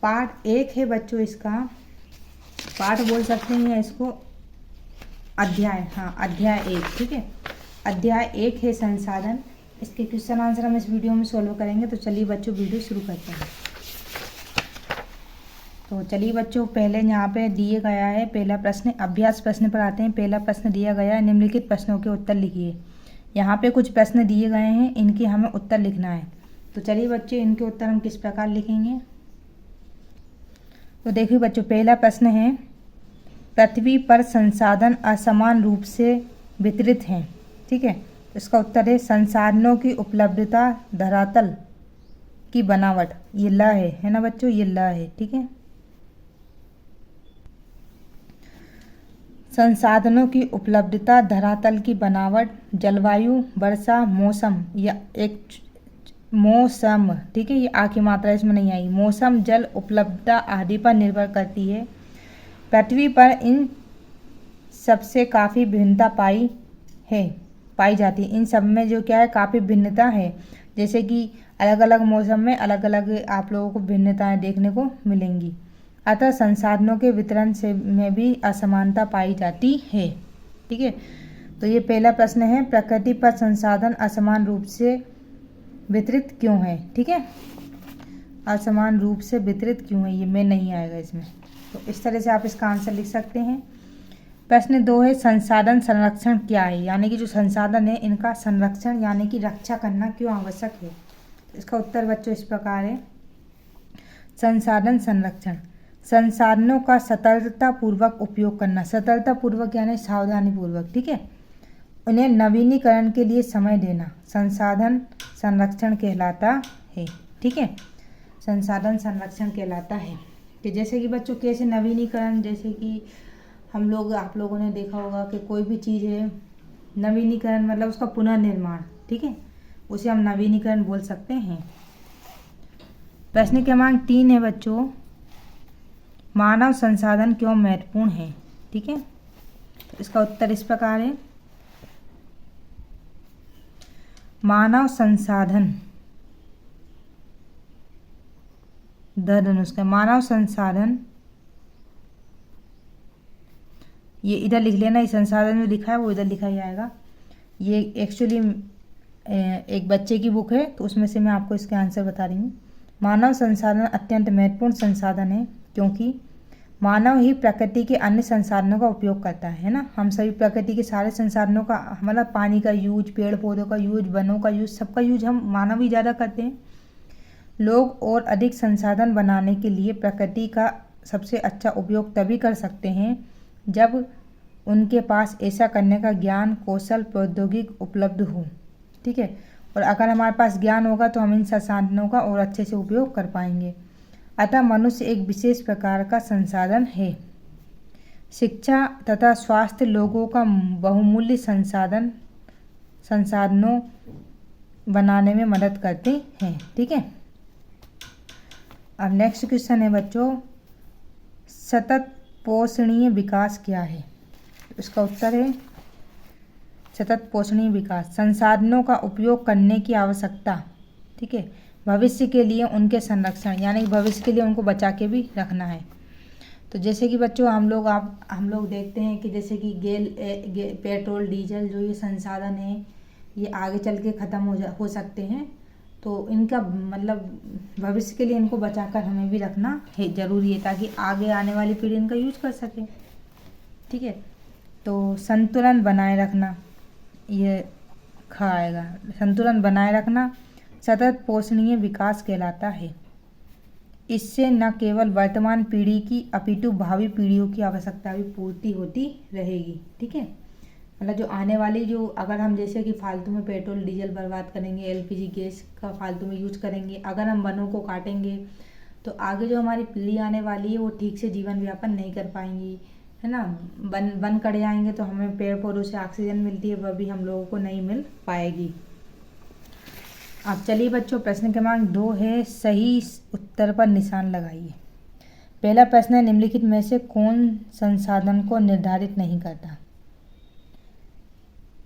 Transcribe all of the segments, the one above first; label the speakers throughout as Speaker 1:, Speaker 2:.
Speaker 1: Part 1 है बच्चों, इसका पार्ट बोल सकते हैं इसको, अध्याय, हाँ अध्याय 1, ठीक है। अध्याय 1 है संसाधन। इसके क्वेश्चन आंसर हम इस वीडियो में सॉल्व करेंगे। तो चलिए बच्चों वीडियो शुरू करते हैं। तो चलिए बच्चों, पहले यहाँ पे दिए गया है पहला प्रश्न, अभ्यास प्रश्न पर आते हैं। पहला प्रश्न दिया गया है, निम्नलिखित प्रश्नों के उत्तर लिखिए। यहाँ पे कुछ प्रश्न दिए गए हैं, इनके हमें उत्तर लिखना है। तो चलिए बच्चों, इनके उत्तर हम किस प्रकार लिखेंगे। तो देखिए बच्चों, पहला प्रश्न है, पृथ्वी पर संसाधन असमान रूप से वितरित हैं, ठीक है। इसका उत्तर है संसाधनों की उपलब्धता, धरातल की बनावट। ये ल है ना बच्चों, ये ल है, ठीक है। संसाधनों की उपलब्धता, धरातल की बनावट, जलवायु, वर्षा, मौसम, या एक मौसम, ठीक है। ये आ की मात्रा इसमें नहीं आई। मौसम, जल उपलब्धता आदि पर निर्भर करती है। पृथ्वी पर इन सबसे काफ़ी भिन्नता पाई जाती है। इन सब में जो क्या है, काफ़ी भिन्नता है। जैसे कि अलग अलग मौसम में अलग अलग आप लोगों को भिन्नताएं देखने को मिलेंगी। अतः संसाधनों के वितरण से में भी असमानता पाई जाती है, ठीक है। तो ये पहला प्रश्न है, प्रकृति पर संसाधन असमान रूप से वितरित क्यों है, ठीक है। असमान रूप से वितरित क्यों है, ये में नहीं आएगा इसमें। तो इस तरह से आप इसका आंसर लिख सकते हैं। प्रश्न 2 है, संसाधन संरक्षण क्या है, यानी कि जो संसाधन है इनका संरक्षण यानी कि रक्षा करना क्यों आवश्यक है। इसका उत्तर बच्चों इस प्रकार है, संसाधन संरक्षण, संसाधनों का सतर्कतापूर्वक उपयोग करना। सतर्कतापूर्वक यानी सावधानीपूर्वक, ठीक है। उन्हें नवीनीकरण के लिए समय देना संसाधन संरक्षण कहलाता है, ठीक है। संसाधन संरक्षण कहलाता है कि जैसे कि बच्चों कैसे नवीनीकरण, जैसे कि हम लोग, आप लोगों ने देखा होगा कि कोई भी चीज़ है, नवीनीकरण मतलब उसका पुनर्निर्माण, ठीक है, उसे हम नवीनीकरण बोल सकते हैं। प्रश्न क्रमांक 3 है बच्चों, मानव संसाधन क्यों महत्वपूर्ण है, ठीक है। तो इसका उत्तर इस प्रकार है, मानव संसाधन, धनुष, मानव संसाधन, ये इधर लिख लेना, इस संसाधन में लिखा है वो इधर लिखा जाएगा। ये एक्चुअली एक बच्चे की बुक है, तो उसमें से मैं आपको इसके आंसर बता रही हूँ। मानव संसाधन अत्यंत महत्वपूर्ण संसाधन है, क्योंकि मानव ही प्रकृति के अन्य संसाधनों का उपयोग करता है ना। हम सभी प्रकृति के सारे संसाधनों का, मतलब पानी का यूज, पेड़ पौधों का यूज, वनों का यूज, सबका यूज हम मानव ही ज़्यादा करते हैं। लोग और अधिक संसाधन बनाने के लिए प्रकृति का सबसे अच्छा उपयोग तभी कर सकते हैं जब उनके पास ऐसा करने का ज्ञान, कौशल, प्रौद्योगिकी उपलब्ध हो, ठीक है। और अगर हमारे पास ज्ञान होगा तो हम इन संसाधनों का और अच्छे से उपयोग कर पाएंगे। अतः मनुष्य एक विशेष प्रकार का संसाधन है। शिक्षा तथा स्वास्थ्य लोगों का बहुमूल्य संसाधनों बनाने में मदद करते हैं, ठीक है। अब नेक्स्ट क्वेश्चन है बच्चों, सतत पोषणीय विकास क्या है। इसका उत्तर है, सतत पोषणीय विकास, संसाधनों का उपयोग करने की आवश्यकता, ठीक है, भविष्य के लिए उनके संरक्षण, यानी भविष्य के लिए उनको बचा के भी रखना है। तो जैसे कि बच्चों हम लोग देखते हैं कि जैसे कि पेट्रोल, डीजल, जो ये संसाधन है ये आगे चल के ख़त्म हो सकते हैं। तो इनका मतलब भविष्य के लिए इनको बचाकर हमें भी रखना है, ज़रूरी है, ताकि आगे आने वाली पीढ़ी इनका यूज कर सके, ठीक है। तो संतुलन बनाए रखना, ये खाएगा, संतुलन बनाए रखना सतत पोषणीय विकास कहलाता है। इससे न केवल वर्तमान पीढ़ी की अपितु भावी पीढ़ियों की आवश्यकता भी पूर्ति होती रहेगी, ठीक है। मतलब जो आने वाली, जो अगर हम जैसे कि फालतू में पेट्रोल डीजल बर्बाद करेंगे, एलपीजी गैस का फालतू में यूज करेंगे, अगर हम वनों को काटेंगे, तो आगे जो हमारी पीढ़ी आने वाली है वो ठीक से जीवन व्यापन नहीं कर पाएंगी, है ना। वन कट जाएंगे तो हमें पेड़ पौधों से ऑक्सीजन मिलती है, वह भी हम लोगों को नहीं मिल पाएगी। अब चलिए बच्चों, प्रश्न क्रमांक 2 है, सही उत्तर पर निशान लगाइए। पहला प्रश्न है, निम्नलिखित में से कौन संसाधन को निर्धारित नहीं करता।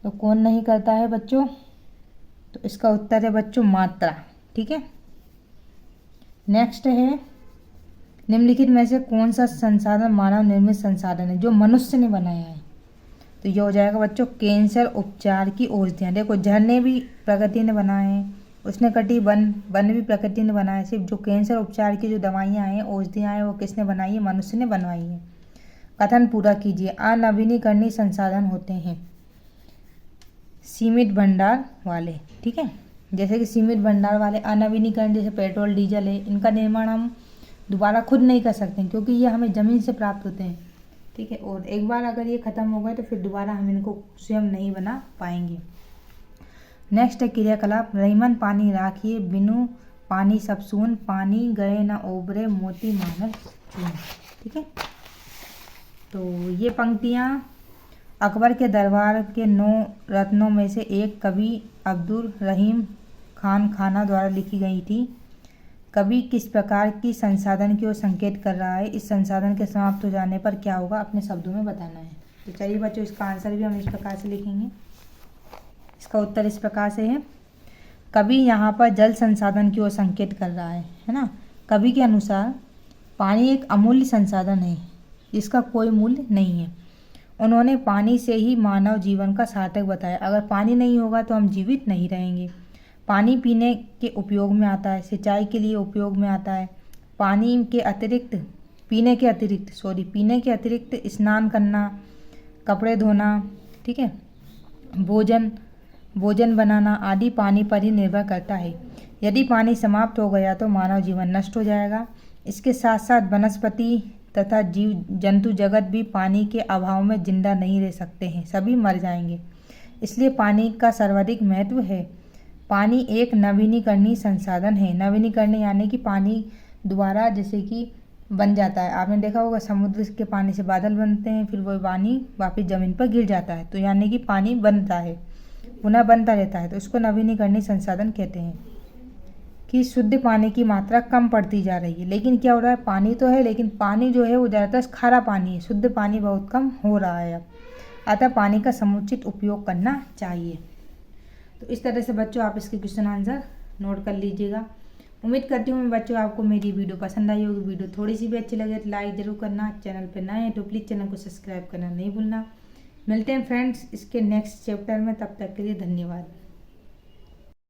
Speaker 1: तो कौन नहीं करता है बच्चों, तो इसका उत्तर है बच्चों मात्रा, ठीक है। नेक्स्ट है, निम्नलिखित में से कौन सा संसाधन मानव निर्मित संसाधन है जो मनुष्य ने बनाया है? तो ये हो जाएगा बच्चों कैंसर उपचार की औषधियाँ। देखो झरने भी प्रकृति ने बनाए हैं, उसने कटी वन भी प्रकृति ने बनाए। सिर्फ जो कैंसर उपचार की जो दवाइयाँ हैं, औषधियाँ हैं, वो किसने बनाई है? मनुष्य ने बनवाई है। कथन पूरा कीजिए। अनवीनीकरणीय संसाधन होते हैं सीमित भंडार वाले। ठीक है, जैसे कि सीमित भंडार वाले अनवीनीकरण, जैसे पेट्रोल डीजल है, इनका निर्माण हम दोबारा खुद नहीं कर सकते क्योंकि ये हमें ज़मीन से प्राप्त होते हैं। ठीक है, और एक बार अगर ये ख़त्म हो गए तो फिर दोबारा हम इनको स्वयं नहीं बना पाएंगे। नेक्स्ट है क्रियाकलाप। रहीमन पानी राखिए, बिनु पानी सब सून, पानी गए न ओबरे, मोती मानव चून। ठीक है, तो ये पंक्तियाँ अकबर के दरबार के 9 रत्नों में से एक कवि अब्दुल रहीम खान खाना द्वारा लिखी गई थी। कवि किस प्रकार की संसाधन की ओर संकेत कर रहा है? इस संसाधन के समाप्त हो जाने पर क्या होगा? अपने शब्दों में बताना है। तो चलिए बच्चों, इसका आंसर भी हम इस प्रकार से लिखेंगे। इसका उत्तर इस प्रकार से है, कवि यहाँ पर जल संसाधन की ओर संकेत कर रहा है ना। कवि के अनुसार पानी एक अमूल्य संसाधन है, इसका कोई मूल्य नहीं है। उन्होंने पानी से ही मानव जीवन का सार्थक बताया। अगर पानी नहीं होगा तो हम जीवित नहीं रहेंगे। पानी पीने के उपयोग में आता है, सिंचाई के लिए उपयोग में आता है। पानी के अतिरिक्त पीने के अतिरिक्त स्नान करना, कपड़े धोना, ठीक है, भोजन बनाना आदि पानी पर ही निर्भर करता है। यदि पानी समाप्त हो गया तो मानव जीवन नष्ट हो जाएगा। इसके साथ साथ वनस्पति तथा जीव जंतु जगत भी पानी के अभाव में जिंदा नहीं रह सकते हैं, सभी मर जाएंगे। इसलिए पानी का सर्वाधिक महत्व है। पानी एक नवीनीकरणीय संसाधन है। नवीनीकरणीय यानी कि पानी दोबारा जैसे कि बन जाता है। आपने देखा होगा समुद्र के पानी से बादल बनते हैं, फिर वो पानी वापस ज़मीन पर गिर जाता है, तो यानी कि पानी बनता है, पुनः बनता रहता है, तो इसको नवीनीकरणीय संसाधन कहते हैं। कि शुद्ध पानी की मात्रा कम पड़ती जा रही है, लेकिन क्या हो रहा है? पानी तो है लेकिन पानी जो है वो ज़्यादातर खारा पानी है, शुद्ध पानी बहुत कम हो रहा है अब। अतः पानी का समुचित उपयोग करना चाहिए। तो इस तरह से बच्चों आप इसके क्वेश्चन आंसर नोट कर लीजिएगा। उम्मीद करती हूँ बच्चों आपको मेरी वीडियो पसंद आई होगी। वीडियो थोड़ी सी भी अच्छी लगे तो लाइक ज़रूर करना। चैनल पर नए हैं तो प्लीज़ चैनल को सब्सक्राइब करना नहीं भूलना। मिलते हैं फ्रेंड्स इसके नेक्स्ट चैप्टर में, तब तक के लिए धन्यवाद।